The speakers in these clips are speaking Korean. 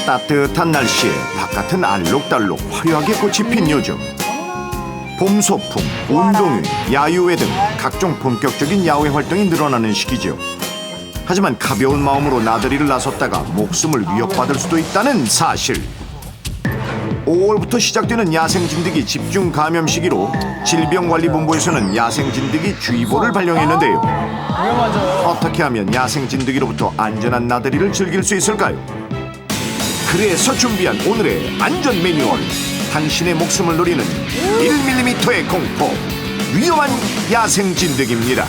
따뜻한 날씨에 바깥은 알록달록 화려하게 꽃이 핀 요즘. 봄 소풍, 운동회, 야유회 등 각종 본격적인 야외 활동이 늘어나는 시기죠. 하지만 가벼운 마음으로 나들이를 나섰다가 목숨을 위협받을 수도 있다는 사실. 5월부터 시작되는 야생진드기 집중 감염 시기로 질병관리본부에서는 야생진드기 주의보를 발령했는데요. 어떻게 하면 야생진드기로부터 안전한 나들이를 즐길 수 있을까요? 그래서 준비한 오늘의 안전 매뉴얼. 당신의 목숨을 노리는 1mm의 공포, 위험한 야생진드기입니다.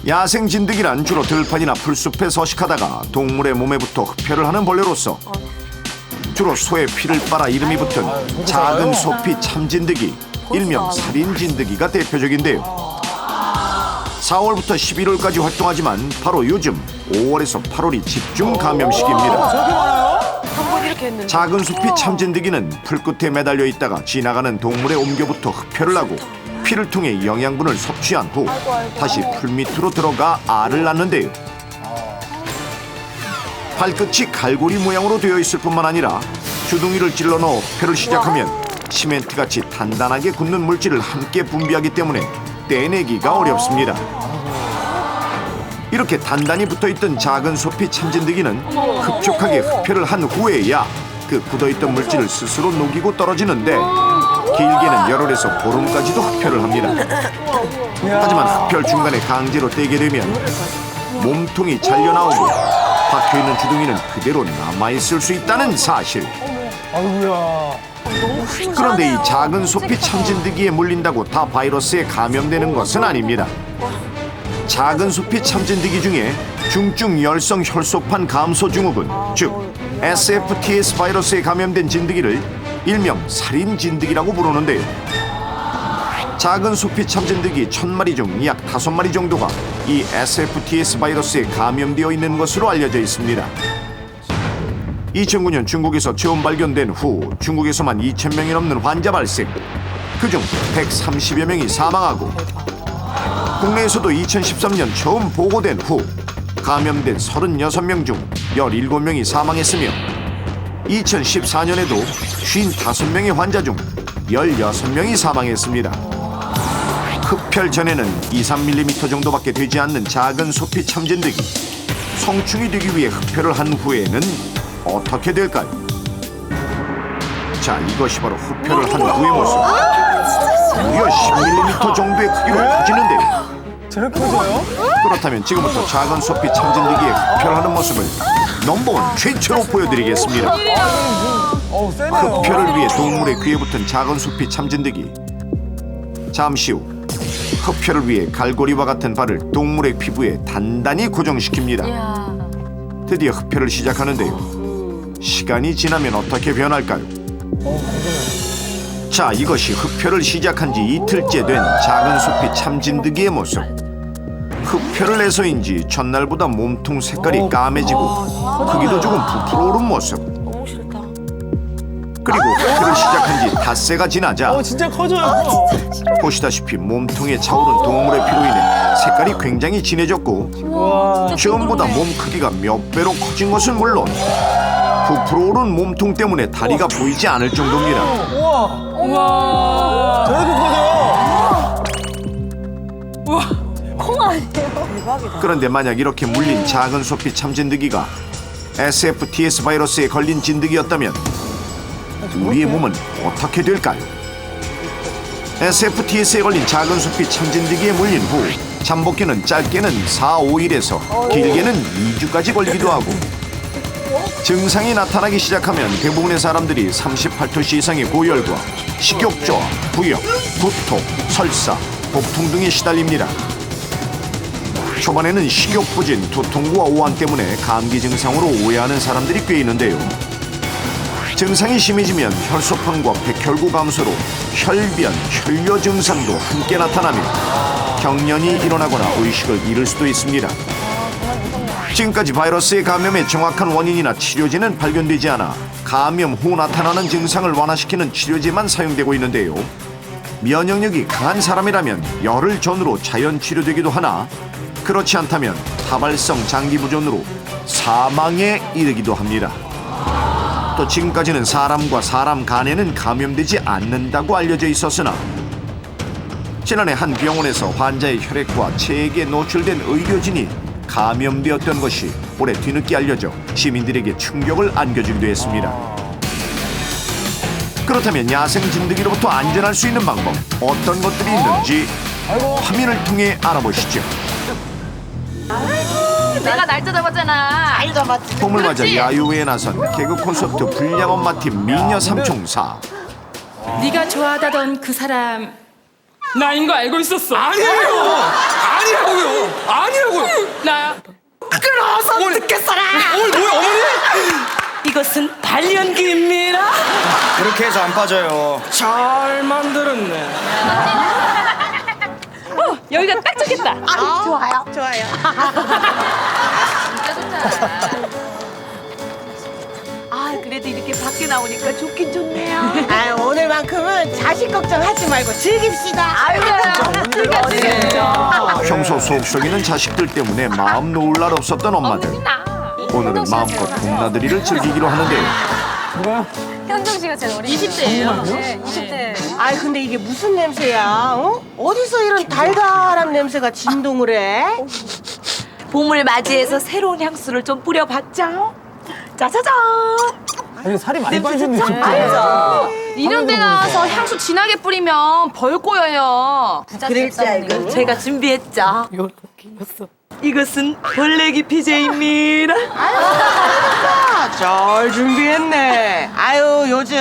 야생진드기란 주로 들판이나 풀숲에 서식하다가 동물의 몸에 붙어 흡혈을 하는 벌레로서 주로 소의 피를 빨아 이름이 붙은 작은 소피 참진드기, 일명 살인진드기가 대표적인데요. 4월부터 11월까지 활동하지만 바로 요즘 5월에서 8월이 집중 감염 시기입니다. 작은 소피 참진드기는 풀끝에 매달려 있다가 지나가는 동물의 옴겨붙어 흡혈을 하고 피를 통해 영양분을 섭취한 후 다시 풀 밑으로 들어가 알을 낳는데요. 발끝이 갈고리 모양으로 되어 있을 뿐만 아니라 주둥이를 찔러 넣어 흡혈을 시작하면 시멘트같이 단단하게 굳는 물질을 함께 분비하기 때문에 떼내기가 어렵습니다. 이렇게 단단히 붙어있던 작은 소피 참진드기는 급속하게 흡혈을 한 후에야 그 굳어있던 물질을 스스로 녹이고 떨어지는데 길게는 열흘에서 보름까지도 흡혈을 합니다. 하지만 흡혈 중간에 강제로 떼게 되면 몸통이 잘려나오고 박혀있는 주둥이는 그대로 남아있을 수 있다는 사실. 그런데 이 작은 소피 참진드기에 물린다고 다 바이러스에 감염되는 것은 아닙니다. 작은 소피 참진드기 중에 중증 열성 혈소판 감소 증후군, 즉 SFTS 바이러스에 감염된 진드기를 일명 살인 진드기라고 부르는데요. 작은 소피 참진드기 1000마리 중 약 5마리 정도가 이 SFTS 바이러스에 감염되어 있는 것으로 알려져 있습니다. 2009년 중국에서 처음 발견된 후 중국에서만 2000명이 넘는 환자 발생, 그중 130여 명이 사망하고 국내에서도 2013년 처음 보고된 후 감염된 36명 중 17명이 사망했으며 2014년에도 55명의 환자 중 16명이 사망했습니다. 흡혈 전에는 2-3mm 정도밖에 되지 않는 작은 소피 참진드기, 성충이 되기 위해 흡혈을 한 후에는 어떻게 될까요? 자, 이것이 바로 흡혈을 한 후의 모습. 무려 10mm 정도의 크기로 커지는데요. 저렇게 커져요? 그렇다면 지금부터 작은 소피 참진드기의 흡혈하는 모습을 넘버원 최초로 보여드리겠습니다. 세네요. 흡혈을 위해 동물의 귀에 붙은 작은 소피 참진드기. 잠시 후 흡혈을 위해 갈고리와 같은 발을 동물의 피부에 단단히 고정시킵니다. 드디어 흡혈을 시작하는데요. 시간이 지나면 어떻게 변할까요? 자, 이것이 흡혈을 시작한 지 이틀째 된 작은 소피 참진드기의 모습. 흡혈을 해서인지 전날보다 몸통 색깔이 까매지고 크기도 조금 부풀어 오른 모습. 그리고 흡혈을 시작한 지 닷새가 지나자 진짜 커져요. 보시다시피 몸통에 차오른 동물의 피로 인해 색깔이 굉장히 진해졌고 처음보다 몸 크기가 몇 배로 커진 것은 물론 부풀어 오른 몸통 때문에 다리가 보이지 않을 정도입니다. 우와. 저렇게 커져요. 콩 아니에요? 대박이다. 그런데 만약 이렇게 물린 작은 소피 참진드기가 SFTS 바이러스에 걸린 진드기였다면 우리의 몸은 어떻게 될까요? SFTS에 걸린 작은 소피 참진드기에 물린 후 잠복기는 짧게는 4-5일에서 길게는 2주까지 걸리기도 하고 증상이 나타나기 시작하면 대부분의 사람들이 38도씨 이상의 고열과 식욕저하, 부역, 구토, 설사, 복통 등에 시달립니다. 초반에는 식욕부진, 두통과 오한 때문에 감기 증상으로 오해하는 사람들이 꽤 있는데요. 증상이 심해지면 혈소판과 백혈구 감소로 혈변, 혈뇨 증상도 함께 나타나며 경련이 일어나거나 의식을 잃을 수도 있습니다. 지금까지 바이러스의 감염의 정확한 원인이나 치료제는 발견되지 않아 감염 후 나타나는 증상을 완화시키는 치료제만 사용되고 있는데요. 면역력이 강한 사람이라면 열흘 전후로 자연 치료되기도 하나 그렇지 않다면 다발성 장기 부전으로 사망에 이르기도 합니다. 또 지금까지는 사람과 사람 간에는 감염되지 않는다고 알려져 있었으나 지난해 한 병원에서 환자의 혈액과 체액에 노출된 의료진이 감염되었던 것이 올해 뒤늦게 알려져 시민들에게 충격을 안겨주기도 했습니다. 그렇다면 야생 진드기로부터 안전할 수 있는 방법 어떤 것들이 있는지 화면을 통해 알아보시죠. 내가 날 뜯어봤잖아. 동물마저 야유회에 나선 개그 콘서트 불량 엄마팀 미녀 삼총사. 네가 좋아하다던 그 사람 나인 거 알고 있었어. 아니에요. 아니라고요. 아니라고요. 나야. 끌어서 듣겠어라. 뭐야 어머니? 이것은 발연기입니다. 그렇게 해서 안 빠져요. 잘 만들었네. 여기가 딱 좋겠다. 좋아요. 아, 그래도 이렇게 밖에 나오니까 좋긴 좋네요. 아, 오늘만큼은 자식 걱정하지 말고 즐깁시다. 평소 속 썩이는 자식들 때문에 마음 놓을 날 없었던 엄마들. 오늘은 마음껏 봄나들이를 즐기기로 하는데요. 현정 씨가 제일 어린 20대예요. 네, 20대. 아, 근데 이게 무슨 냄새야? 어디서 이런 달달한 냄새가 진동을 해? 봄을 맞이해서 새로운 향수를 좀 뿌려봤죠. 짜자잔. 아니 살이 많이 빠지셨네 진짜. 알죠. 이런 데 나와서 향수 진하게 뿌리면 벌 꼬여요. 그럴 줄 알고 제가 준비했죠. 이것은 벌레기 피제입니다. 잘 준비했네. 아유, 요즘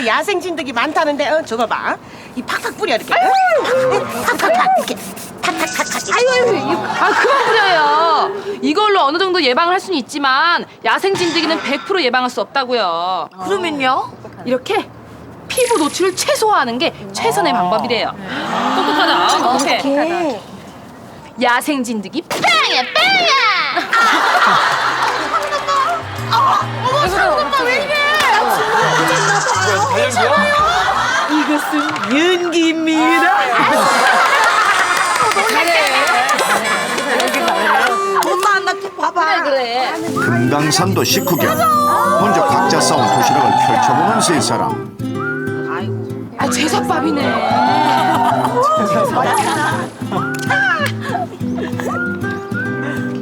야생 진드기 많다는데 줘봐봐. 이 팍팍 뿌려 이렇게. 팍팍팍 이렇게. 탁탁탁탁. 아, 그만 뿌려요. 이걸로 어느 정도 예방을 할 수는 있지만 야생 진드기는 100% 예방할 수 없다고요. 그러면요? 이렇게 피부 노출을 최소화하는 게 최선의 방법이래요. 똑똑하다. 똑똑해. 야생 진드기 빵이야, 빵이야. 엄마 왜 이래? 이것은 연기입니다. 엄마 나좀 봐봐. 그래. 금강산도 식후경. 먼저 각자 싸운 도시락을 펼쳐보는 세 사람. 아, 제사밥이네.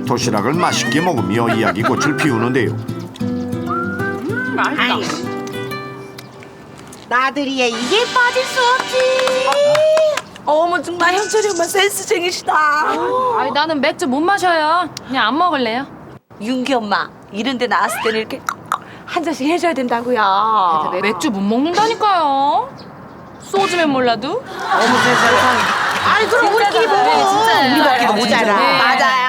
도시락을 맛있게 먹으며 이야기꽃을 피우는데요. 나들이에 이게 빠질 수 없지. 어머, 정말 현철이 엄마 센스쟁이시다. 아니, 나는 맥주 못 마셔요. 그냥 안 먹을래요. 윤기 엄마 이런 데 나왔을 때는 이렇게 한 잔씩 해줘야 된다고요. 맥주 못 먹는다니까요. 소주면 몰라도. 아이, 그럼 우리끼리 먹어. 네, 진짜예요. 우리 먹기도 모자라. 네. 맞아요.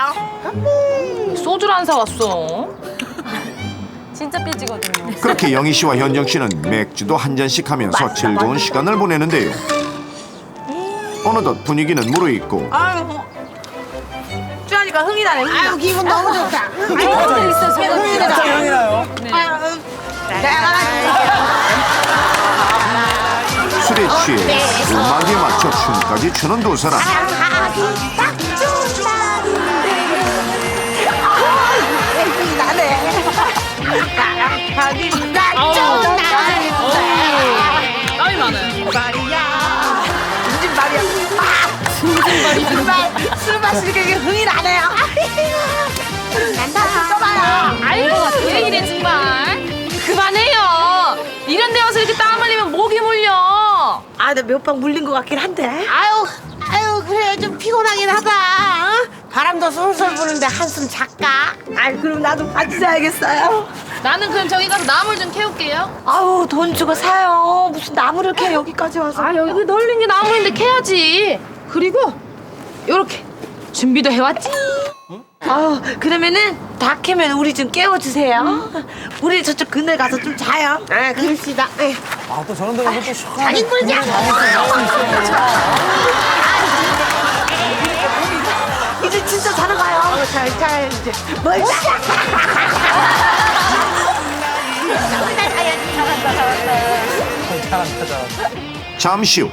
소주를 안 사왔어. 진짜 삐지거든요. 그렇게 영희 씨와 현정 씨는 맥주도 한 잔씩 하면서 즐거운 시간을 보내는데요. 어느덧 분위기는 무르익고 쭈하니까 흥이 나네. 아유, 기분 너무 좋다. 향이 나요. 술에 취해 음악에 맞춰 춤까지 추는 두 사람. 땀이 많아요. 술 마시니까 이게 흥이 나네요. 난다. 써봐요. 아이고, 왜 이래 정말. 그만해요. 이런 데 와서 이렇게 땀 흘리면 목이 물려. 아, 나 몇 방 물린 것 같긴 한데. 아유, 그래 좀 피곤하긴 하다. 바람도 솔솔 부는데 한숨 잘까? 아, 그럼 나도 같이 자야겠어요. 나는 그럼 저기 가서 나물 좀 캐올게요. 아우, 돈 주고 사요. 무슨 나무를 캐 여기까지 와서. 아, 여기 널린 게 나물인데 캐야지. 그리고 요렇게 준비도 해왔지. 아우, 그러면은 다 캐면 우리 좀 깨워주세요. 우리 저쪽 그늘 가서 좀 자요. 아, 그럽시다. 아또 저런 데 가서 또 시원하게. 자긴 꿀자. 이제 진짜 자러 가요. 잘 이제 뭘 잠시 후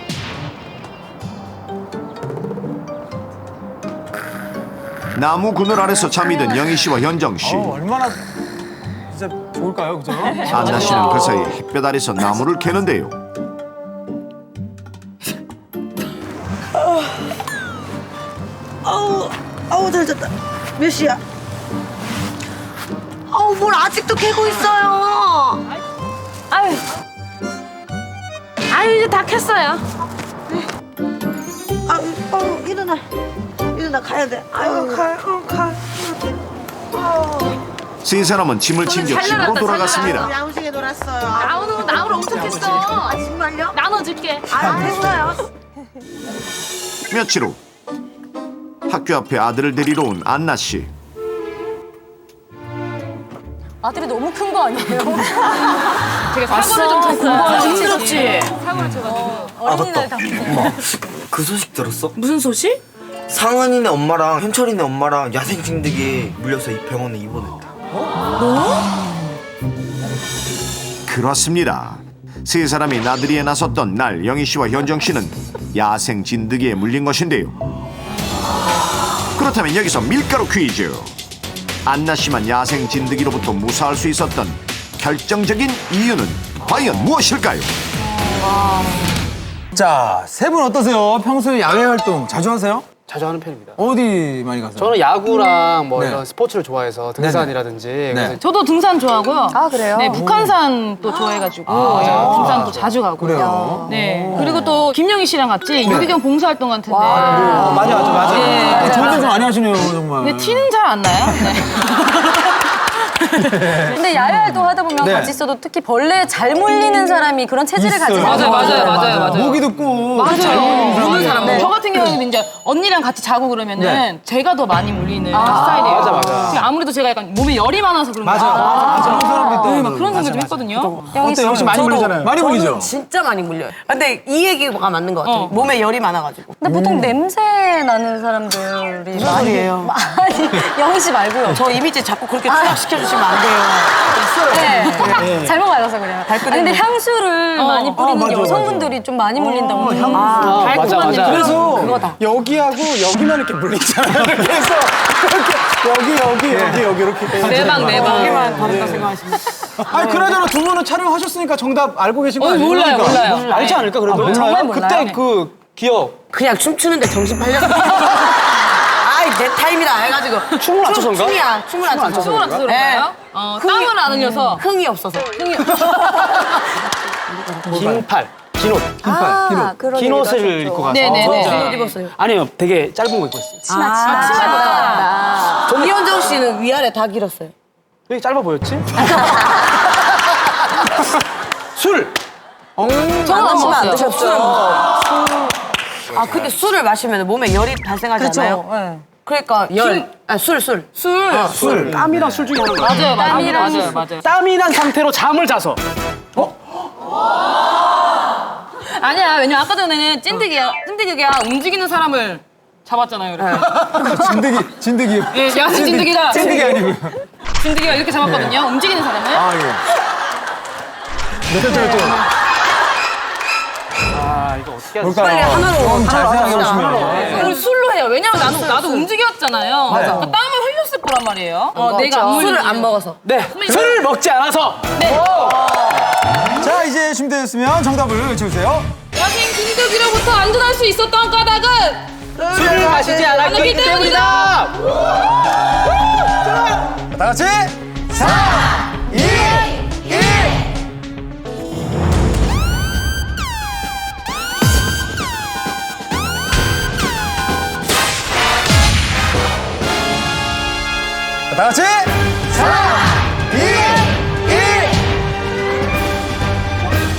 나무 그늘 아래서 잠이 든 영희 씨와 현정 씨. 얼마나 진짜 좋을까요, 그죠? 안나 씨는 그 사이 햇볕 아래서 나무를 캐는데요. 아우 잘 잤다. 몇 시야? 아우 뭘 아직도 깨고 있어요. 아유. 아유, 이제 다 켰어요. 아우 일어나 가야 돼. 아유 가. 세 사람은 짐을 챙겨 잘 집으로 나갔다, 잘 돌아갔습니다. 야무지게 놀았어요. 나무를 엄청 캤어. 정말요? 나눠줄게. 아 됐어요. 며칠 후 학교 앞에 아들을 데리러 온 안나 씨. 아들이 너무 큰 거 아니에요? 제가 사고를 좀 쳤어요. 힘들었지? 사고를 쳐가지고. 어린이날 다 엄마, 그 소식 들었어? 무슨 소식? 상은이네 엄마랑 현철이네 엄마랑 야생 진드기에 물려서 이 병원에 입원했다. 그렇습니다. 세 사람이 나들이에 나섰던 날 영희 씨와 현정 씨는 야생 진드기에 물린 것인데요. 그렇다면 여기서 밀가루 퀴즈. 안나 씨만 야생 진드기로부터 무사할 수 있었던 결정적인 이유는 과연 무엇일까요? 자, 세 분 어떠세요? 평소에 야외 활동 자주 하세요? 자주 하는 편입니다. 어디 많이 가세요? 저는 야구랑 뭐 네. 이런 스포츠를 좋아해서 등산이라든지 그래서 저도 등산 좋아하고요. 아, 그래요? 네, 북한산 또 좋아해가지고 등산도 자주 가고요. 그래요? 네. 그리고 또 김영희 씨랑 같이 유기견 봉사활동 같은데. 맞아. 네. 좋은 좀 많이 하시네요, 정말. 근데 티는 잘 안 나요. 네. 근데 야외 활동 하다 보면 네. 같이 있어도 특히 벌레에 잘 물리는 사람이 그런 체질을 가지고 있어요. 맞아요. 모기도 꼭. 맞아요. 물리는 사람. 네. 저 같은 경우에는 이제 언니랑 같이 자고 그러면은 네. 제가 더 많이 물리는 스타일이에요. 맞아. 지금 아무래도 제가 약간 몸에 열이 많아서 그런 맞아. 그런 사람도 있다. 네, 막 그런 생각 좀 했거든요. 어때요? 혹시 많이 물리잖아요. 많이 물리죠? 진짜 많이 물려요. 근데 이 얘기가 맞는 것 같아요. 몸에 열이 많아가지고. 근데 보통 냄새 나는 사람들이 무슨 소리예요? 아니 영희 씨 말고요. 저 이미지 자꾸 그렇게 투약시켜주시면 안 돼요. 네. 잘못 알아서 그래요. 아니, 근데 향수를 많이 뿌리는 맞아, 여성분들이 좀 많이 물린다고. 맞아. 그래서 그거다. 여기하고 여기만 이렇게 물리잖아요. 그래서 여기 이렇게. 내방. 여기만 다르다 생각하시면. 아니, 그나저나 두 분은 촬영하셨으니까 정답 알고 계신 거 아니에요? 몰라요. 그러니까. 알지 않을까 그래도? 정말 몰라요? 그때 그 기억 그냥 춤추는데 정신 팔렸어. 아이 내 타임이다 해가지고. 춤을 맞춰서인가? 춤을 안 춰서. 춤을 안 쳐서 그런가요? 땀을 안 흘려서. 흥이 없어서. 긴팔, 긴옷, 그런 긴 얘기도 옷을 하셨죠. 입고 가서 네네네. 무슨 옷 입었어요? 아니요, 되게 짧은 거 입고 있어요. 치마. 이현정 씨는 위아래 다 길었어요. 왜 짧아 보였지? 술! 저는 안 먹었어요. 드셨어요. 아 근데 술을 마시면 몸에 열이 발생하지 않아요? 네. 그러니까 술. 땀이랑 술 중에 하나가 맞아요. 땀이 난 상태로 잠을 자서 아니야, 왜냐면 아까 전에는 찐득이가 움직이는 사람을 잡았잖아요. 이렇게. 진드기. 예, 야생 찐득이가. 진드기 아니고요. 찐득이가 이렇게 잡았거든요. 움직이는 사람을. 아, 예. 아 이거 어떻게 하지? 뭘까요? 좀 잘 생각해 보시면. 그걸 술로 해요. 왜냐면 나도 움직였잖아요. 그러니까 땀을 흘렸을 거란 말이에요. 내가 안 술을 물리지. 안 먹어서. 네, 술을 먹지 않아서 자, 이제 준비되었으면 정답을 외쳐주세요. 야생 찐득이로부터 안전할 수 있었던 까닭은 술을 마시지 않았기 때문이다. 다 같이 3, 2, 1. 다 같이 3, 2, 1.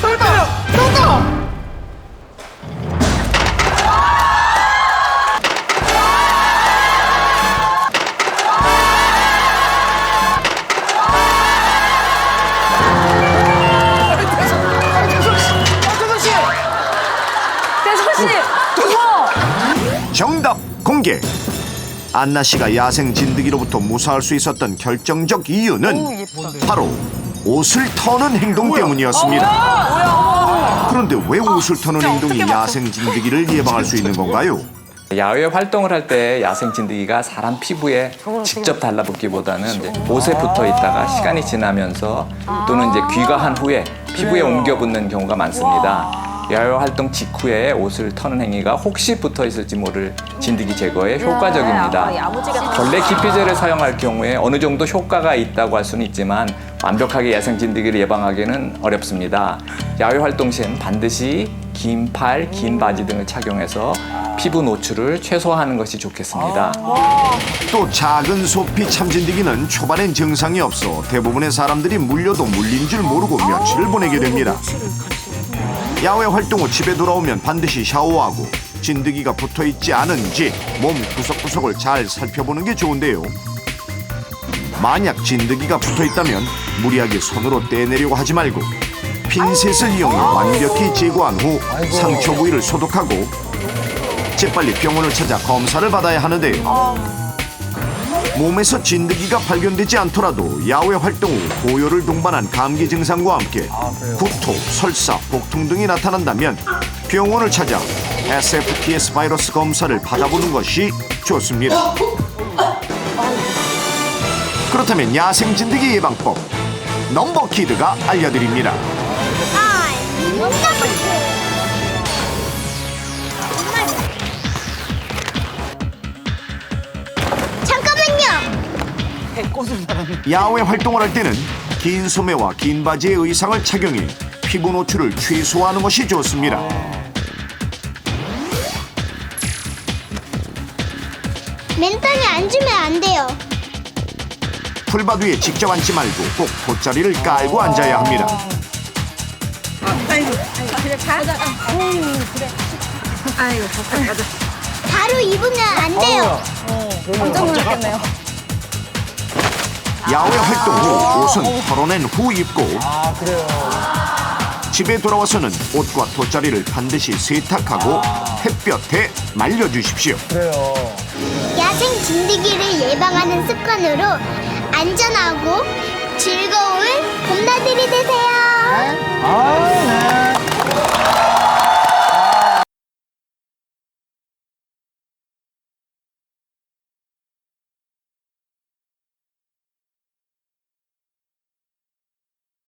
쏠까요? 정답 공개. 안나 씨가 야생 진드기로부터 무사할 수 있었던 결정적 이유는 바로 옷을 터는 행동 때문이었습니다. 그런데 왜 옷을 터는 행동이 야생 진드기를 예방할 수 있는 건가요? 야외 활동을 할 때 야생 진드기가 사람 피부에 직접 달라붙기보다는 이제 옷에 붙어 있다가 시간이 지나면서 또는 이제 귀가한 후에 피부에 옮겨 붙는 경우가 많습니다. 야외 활동 직후에 옷을 터는 행위가 혹시 붙어 있을지 모를 진드기 제거에 효과적입니다. 벌레 기피제를 사용할 경우에 어느 정도 효과가 있다고 할 수는 있지만 완벽하게 야생 진드기를 예방하기는 어렵습니다. 야외 활동 시엔 반드시 긴 팔, 긴 바지 등을 착용해서 피부 노출을 최소화하는 것이 좋겠습니다. 또 작은 소피 참진드기는 초반엔 증상이 없어 대부분의 사람들이 물려도 물린 줄 모르고 며칠을 보내게 됩니다. 야외 활동 후 집에 돌아오면 반드시 샤워하고 진드기가 붙어있지 않은지 몸 구석구석을 잘 살펴보는 게 좋은데요. 만약 진드기가 붙어있다면 무리하게 손으로 떼내려고 하지 말고 핀셋을 이용해 완벽히 제거한 후 상처 부위를 소독하고 재빨리 병원을 찾아 검사를 받아야 하는데요. 몸에서 진드기가 발견되지 않더라도 야외 활동 후 고열을 동반한 감기 증상과 함께 구토, 설사, 복통 등이 나타난다면 병원을 찾아 SFTS 바이러스 검사를 받아보는 것이 좋습니다. 그렇다면 야생 진드기 예방법 넘버키드가 알려드립니다. 야외 활동을 할 때는 긴 소매와 긴 바지의 의상을 착용해 피부 노출을 최소화하는 것이 좋습니다. 맨땅에 앉으면 안 돼요. 풀밭 위에 직접 앉지 말고 꼭 돗자리를 깔고 앉아야 합니다. 바로 입으면 안 돼요. 깜짝 놀랐겠네요. 야외 활동 후 옷은 털어낸 후 입고 집에 돌아와서는 옷과 돗자리를 반드시 세탁하고 햇볕에 말려주십시오. 야생 진드기를 예방하는 습관으로 안전하고 즐거운 봄나들이 되세요.